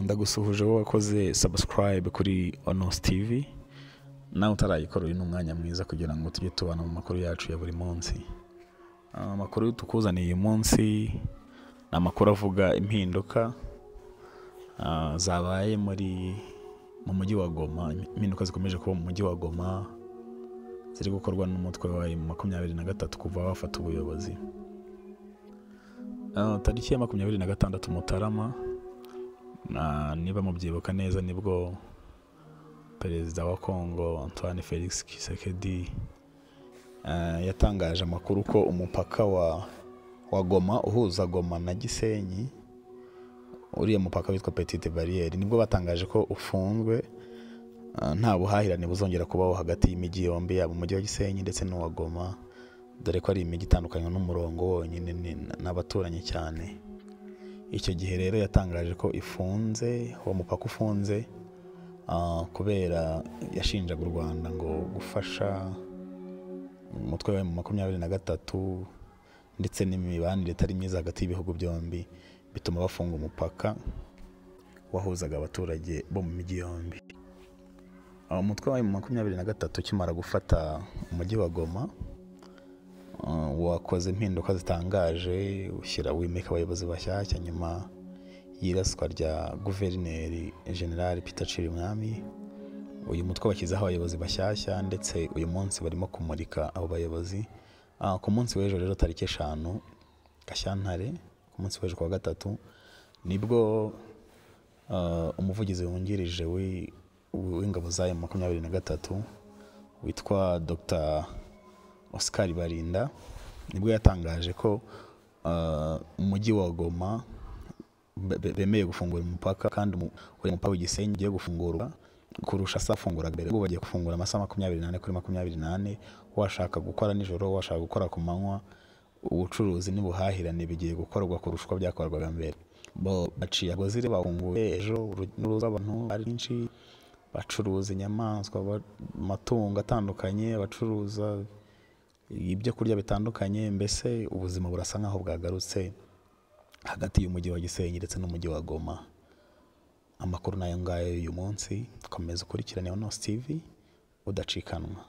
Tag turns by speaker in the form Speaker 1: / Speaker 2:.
Speaker 1: Ndagusuhuje wowe wakoze subscribe kuri Onos TV. Nawe utarayikora uyu n'umwanya mwiza kugira ngo tujye tubana mu makuru yacu ya buri munsi. Amakuru tukuzaniye uyu munsi ni amakuru avuga impinduka zabaye mu mujyi wa Goma. Impinduka zikomeje kuba mu mujyi wa Goma ziri gukorwa n'umutwe wa 23 kuva bafata ubuyobozi. Tariki ya 26 Mutarama, niba mubyibuka neza, nibwo perezida wa Congo Antoine Felix Tshisekedi yatangaje amakuru ko umupaka wa Goma uhuza Goma na Gisenyi, uriya mupaka witwa Petite Barriere, nibwo batangaje ko ufunzwe, nta buhahirane buzongera kubaho hagati y'imijyi yombi, yaba umujyi wa Gisenyi ndetse n'uwa Goma, dore ko ari imijyi itandukanye n'umurongo wonyine n'abaturanyi cyane. Icyo gihe rero yatangaje ko ifunze, uwo mupaka ufunze kubera yashinjaga u Rwanda ngo gufasha umutwe wa 23 ndetse n'imibanire itari myiza hagati y'ibihugu byombi, bituma bafunga umupaka wahuzaga abaturage bo mu mijyi yombi. Umutwe wa 23 kimara gufata umujyi wa Goma, wakoze impinduka zitangaje, wimika abayobozi bashyashya nyuma y'iraswa rya Guverineri General Peter Chirimwami. Uyu mutwe washyizeho abayobozi bashyashya, ndetse uyu munsi barimo kumurika abo bayobozi. Ku munsi w'ejo rero tariki 5 Gashyantare, ku munsi w'ejo kwa gatatu, nibwo umuvugizi wungirije w'ingabo za 23 witwa Dr. Oscar Barinda nibwo yatangaje ko umujyi wa Goma bemeye gufungura umupaka, kandi uri mupaka w'Igisenyi ugiye gufungurwa kurusha safungura mbere. Ubu bagiye gufungura amasaha 24 kuri 24, washaka gukora nijoro, washaka gukora ku manywa. Ubucuruzi n'ubuhahirane bigiye gukorwa kurusha uko byakorwaga mbere. Baciye agozire, bafunguye ejo, n'uruza abantu ari byinshi, bacuruza inyamaswa, amatungo atandukanye, bacuruza ibyo kurya bitandukanye. Mbese ubuzima burasa nkaho bwagarutse hagati y'umujyi wa Gisenyi ndetse n'umujyi wa Goma. Amakuru nayo ngayo uyu munsi, komeza ukurikirane Onos TV udacikanwa.